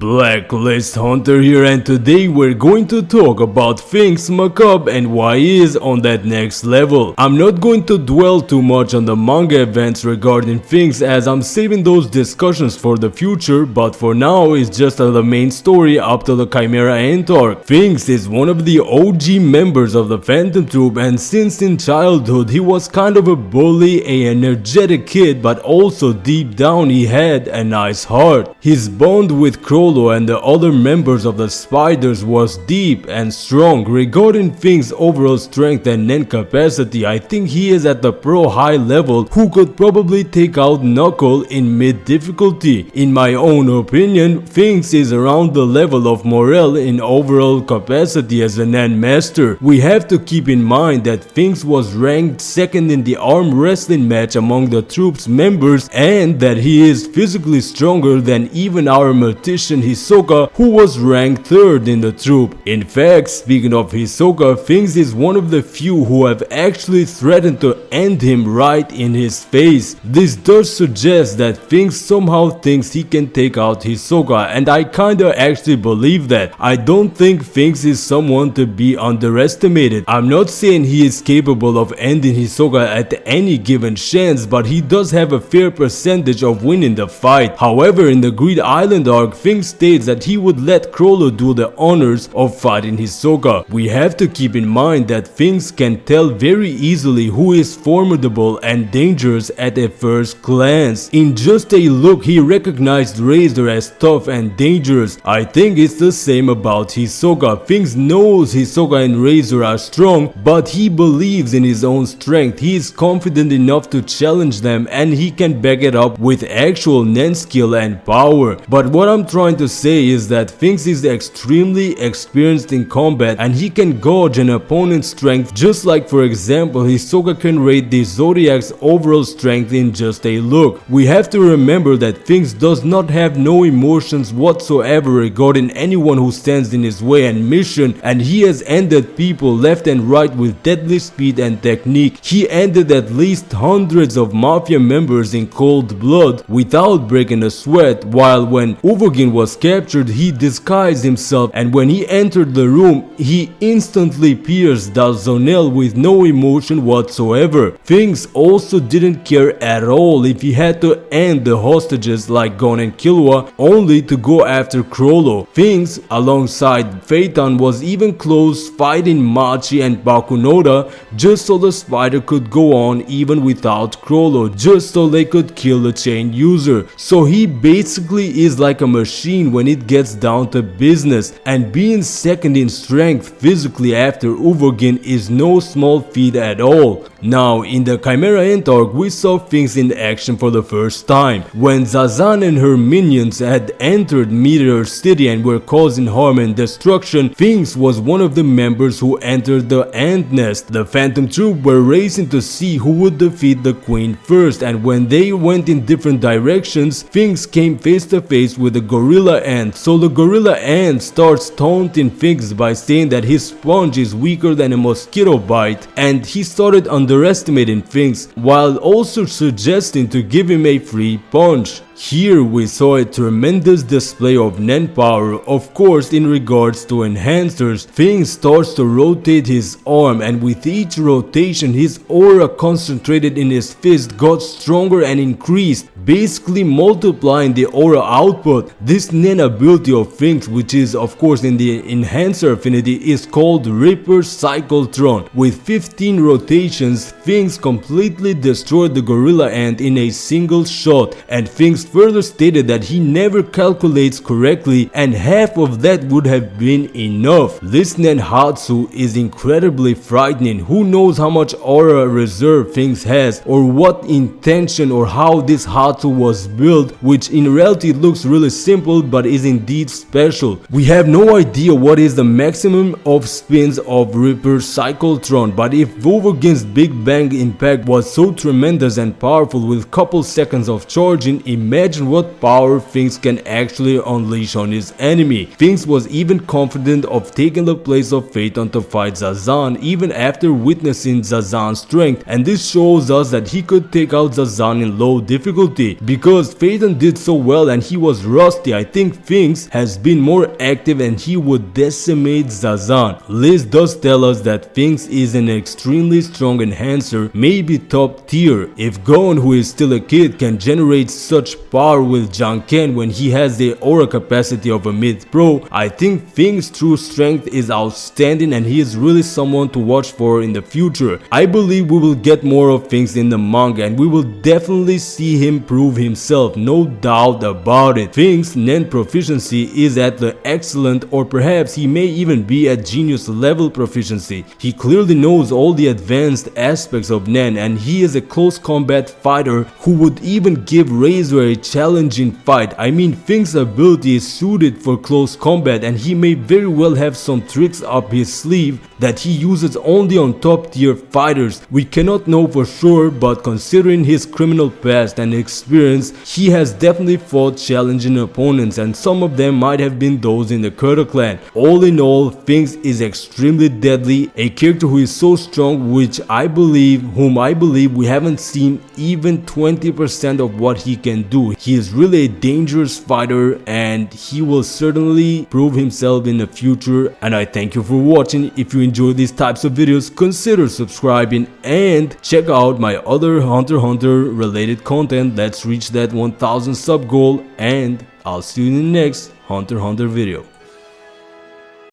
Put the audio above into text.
Blacklist Hunter here, and today we're going to talk about Phinks Macabre and why he is on that next level. I'm not going to dwell too much on the manga events regarding Phinks as I'm saving those discussions for the future, but for now it's just the main story up to the Chimera Ant arc. Phinks is one of the OG members of the Phantom Troop, and since in childhood he was kind of a bully, an energetic kid, but also deep down he had a nice heart. His bond with Crollo and the other members of the Spiders was deep and strong. Regarding Phinks' overall strength and nen capacity, I think he is at the pro high level who could probably take out Knuckle in mid difficulty. In my own opinion, Phinks is around the level of Morel in overall capacity as a nen master. We have to keep in mind that Phinks was ranked second in the arm wrestling match among the troop's members, and that he is physically stronger than even our mortician Hisoka, who was ranked third in the troop. In fact, speaking of Hisoka, Phinks is one of the few who have actually threatened to end him right in his face. This does suggest that Phinks somehow thinks he can take out Hisoka, and I kinda actually believe that. I don't think Phinks is someone to be underestimated. I'm not saying he is capable of ending Hisoka at any given chance, but he does have a fair percentage of winning the fight. However, in the Greed Island arc, Phinks states that he would let Crollo do the honors of fighting Hisoka. We have to keep in mind that Phinks can tell very easily who is formidable and dangerous at a first glance. In just a look, he recognized Razor as tough and dangerous. I think it's the same about Hisoka. Phinks knows Hisoka and Razor are strong, but he believes in his own strength. He is confident enough to challenge them, and he can back it up with actual nen skill and power. But what I'm trying to say is that Phinks is extremely experienced in combat, and he can gauge an opponent's strength, just like, for example, Hisoka can rate the Zodiac's overall strength in just a look. We have to remember that Phinks does not have no emotions whatsoever regarding anyone who stands in his way and mission, and he has ended people left and right with deadly speed and technique. He ended at least hundreds of mafia members in cold blood without breaking a sweat, while when Uvogin was captured, he disguised himself, and when he entered the room, he instantly pierced Dalzonel with no emotion whatsoever. Phinks also didn't care at all if he had to end the hostages like Gon and Killua, only to go after Crollo. Phinks, alongside Phaeton, was even close fighting Machi and Bakunoda just so the Spider could go on even without Crollo, just so they could kill the chain user. So he basically is like a machine when it gets down to business, and being second in strength physically after Uvogin is no small feat at all. Now, in the Chimera Ant arc, we saw Phinks in action for the first time. When Zazan and her minions had entered Meteor City and were causing harm and destruction, Phinks was one of the members who entered the Ant Nest. The Phantom Troop were racing to see who would defeat the Queen first, and when they went in different directions, Phinks came face to face with the Gorilla Ant. So the Gorilla Ant starts taunting Phinks by saying that his sponge is weaker than a mosquito bite, and he started underestimating Phinks while also suggesting to give him a free punch. Here we saw a tremendous display of nen power. Of course, in regards to enhancers, Phinks starts to rotate his arm, and with each rotation his aura concentrated in his fist got stronger and increased, basically multiplying the aura output. This nen ability of Phinks, which is of course in the enhancer affinity, is called Ripper Cycolotron. With 15 rotations, Phinks completely destroyed the Gorilla Ant in a single shot, and Phinks further stated that he never calculates correctly, and half of that would have been enough. This Nenhatsu is incredibly frightening. Who knows how much aura reserve Phinks has, or what intention or how this Hatsu was built, which in reality looks really simple but is indeed special. We have no idea what is the maximum of spins of Ripper Cycolotron, but if Vovogin's Big Bang impact was so tremendous and powerful with couple seconds of charging, imagine what power Phinks can actually unleash on his enemy. Phinks was even confident of taking the place of Phaeton to fight Zazan even after witnessing Zazan's strength, and this shows us that he could take out Zazan in low difficulty ability. Because Phaeton did so well and he was rusty, I think Phinks has been more active and he would decimate Zazan. Liz does tell us that Phinks is an extremely strong enhancer, maybe top tier. If Gon, who is still a kid, can generate such power with Janken when he has the aura capacity of a mid pro, I think Phinks' true strength is outstanding and he is really someone to watch for in the future. I believe we will get more of Phinks in the manga and we will definitely see him prove himself, no doubt about it. Phinks' Nen proficiency is at the excellent, or perhaps he may even be at genius level proficiency. He clearly knows all the advanced aspects of Nen and he is a close combat fighter who would even give Razor a challenging fight. I mean, Phinks' ability is suited for close combat and he may very well have some tricks up his sleeve that he uses only on top tier fighters. We cannot know for sure, but considering his criminal past and experience, he has definitely fought challenging opponents and some of them might have been those in the Kurta clan. All in all, Phinks is extremely deadly, a character who is so strong whom I believe we haven't seen even 20% of what he can do. He is really a dangerous fighter and he will certainly prove himself in the future. And I thank you for watching. If you enjoy these types of videos, consider subscribing and check out my other Hunter x Hunter related content. Let's reach that 1000 sub goal and I'll see you in the next Hunter x Hunter video.